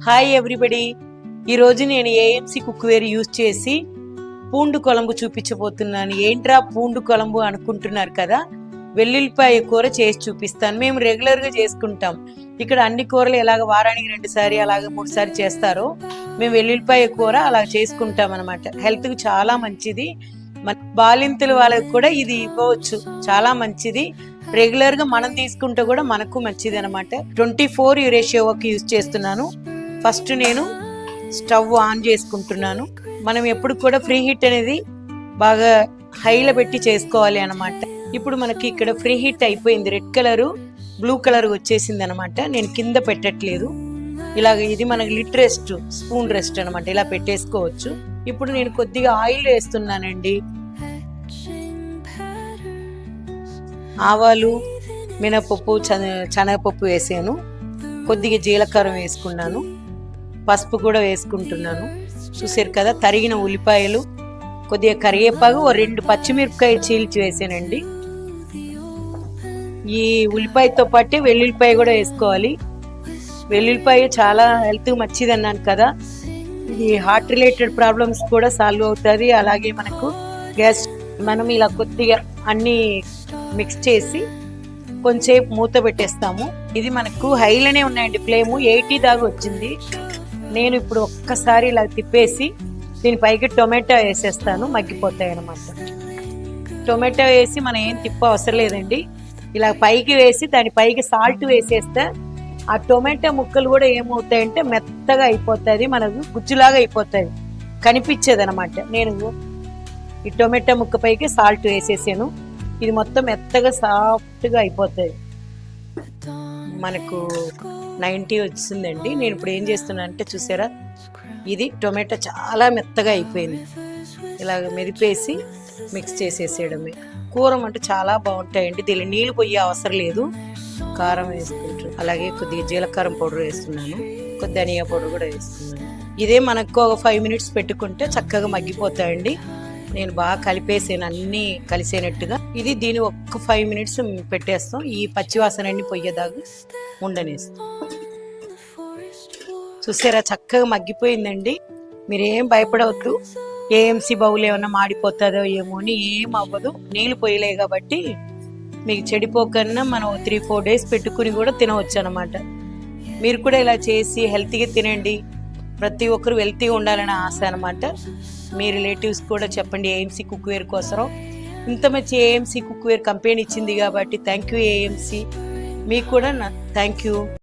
Hi everybody, ఈరోజు నేను AMC cookware use చేసి పూండు కొలంబు చూపించబోతున్నాను. ఏంట్రా పూండు కొలంబు అనుకుంటున్నారు కదా, వెల్లుల్లిపాయ కూర చేసి చూపిస్తాను. మేము రెగ్యులర్గా చేసుకుంటాం. ఇక్కడ అన్ని కూరలు ఎలాగ వారానికి 2 సారి అలాగ 3 సారి చేస్తారో మేము వెల్లుల్లిపాయ కూర అలా చేసుకుంటాం అనమాట. హెల్త్కి చాలా మంచిది. బాలింతల వాళ్ళకి కూడా ఇది ఇవ్వచ్చు, చాలా మంచిది. రెగ్యులర్గా మనం తీసుకుంటే కూడా మనకు మంచిది అనమాట. 24 రేషియోకి యూజ్ చేస్తున్నాను. ఫస్ట్ నేను స్టవ్ ఆన్ చేసుకుంటున్నాను. మనం ఎప్పుడు కూడా ఫ్రీ హీట్ అనేది బాగా హైలో పెట్టి చేసుకోవాలి అనమాట. ఇప్పుడు మనకి ఇక్కడ ఫ్రీ హీట్ అయిపోయింది, రెడ్ కలరు బ్లూ కలర్ వచ్చేసింది అనమాట. నేను కింద పెట్టట్లేదు, ఇలాగ ఇది మనకి లిడ్ రెస్ట్, స్పూన్ రెస్ట్ అనమాట, ఇలా పెట్టేసుకోవచ్చు. ఇప్పుడు నేను కొద్దిగా ఆయిల్ వేస్తున్నానండి. ఆవాలు, మినపప్పు, శనగపప్పు వేసాను. కొద్దిగా జీలకర్ర వేసుకున్నాను, పసుపు కూడా వేసుకుంటున్నాను. చూసారు కదా, తరిగిన ఉల్లిపాయలు, కొద్దిగా కరివేపాకు, 2 పచ్చిమిరపకాయ చీల్చి వేసానండి. ఈ ఉల్లిపాయతో పాటే వెల్లుల్లిపాయ కూడా వేసుకోవాలి. వెల్లుల్లిపాయ చాలా హెల్త్కి మంచిది అన్నాను కదా. ఇది హార్ట్ రిలేటెడ్ ప్రాబ్లమ్స్ కూడా సాల్వ్ అవుతుంది. అలాగే మనకు గ్యాస్. మనం ఇలా కొద్దిగా అన్నీ మిక్స్ చేసి కొంచెంసేపు మూత పెట్టేస్తాము. ఇది మనకు హైలోనే ఉన్నాయండి, ఫ్లేమ్ 80 దాకా వచ్చింది. నేను ఇప్పుడు ఒక్కసారి ఇలా తిప్పేసి దీనిపైకి టొమాటో వేసేస్తాను, మగ్గిపోతాయి అన్నమాట. టొమాటో వేసి మనం ఏం తిప్ప అవసరం లేదండి. ఇలా పైకి వేసి దానిపైకి సాల్ట్ వేసేస్తే ఆ టొమాటో ముక్కలు కూడా ఏమవుతాయంటే మెత్తగా అయిపోతుంది, మనకు గుజ్జులాగా అయిపోతుంది, కనిపించేది అనమాట. నేను ఈ టొమాటో ముక్క పైకి సాల్ట్ వేసేసాను. ఇది మొత్తం మెత్తగా సాఫ్ట్గా అయిపోతుంది. మనకు 90 వచ్చిందండి. నేను ఇప్పుడు ఏం చేస్తున్నాను అంటే చూసారా, ఇది టొమాటో చాలా మెత్తగా అయిపోయింది. ఇలాగ మెదిపేసి మిక్స్ చేసేసేయడమే. కూర అంటే చాలా బాగుంటాయండి. దీనిలో నీళ్ళు పోయే అవసరం లేదు. కారం వేసుకుంటారు, అలాగే కొద్దిగా జీలకర్ర పౌడర్ వేస్తున్నాను, కొద్ది ధనియా పౌడర్ కూడా వేస్తున్నాను. ఇదే మనకు ఒక 5 మినిట్స్ పెట్టుకుంటే చక్కగా మగ్గిపోతాయండి. నేను బాగా కలిపేసాను, అన్నీ కలిసేనట్టుగా. ఇది దీన్ని ఒక్క 5 మినిట్స్ పెట్టేస్తాం. ఈ పచ్చివాసన అన్ని పొయ్యేదాకా ఉండనేస్తాం. చూసారా, చక్కగా మగ్గిపోయిందండి. మీరేం భయపడవద్దు, ఏఎంసీ బౌల్ ఏమన్నా మాడిపోతుందో ఏమో అని. ఏం అవ్వదు, నీళ్ళు పోయలే కాబట్టి మీకు చెడిపోకన్నా మనం 3-4 డేస్ పెట్టుకుని కూడా తినవచ్చు అనమాట. మీరు కూడా ఇలా చేసి హెల్తీగా తినండి. ప్రతి ఒక్కరు హెల్తీగా ఉండాలని ఆశ అనమాట. మీ రిలేటివ్స్ కూడా చెప్పండి ఏఎంసీ కుక్వేర్ కోసం. ఇంత మంచి ఏఎంసీ కుక్వేర్ కంపెనీ ఇచ్చింది కాబట్టి థ్యాంక్ యూ ఏఎంసీ. మీకు కూడా థ్యాంక్ యూ.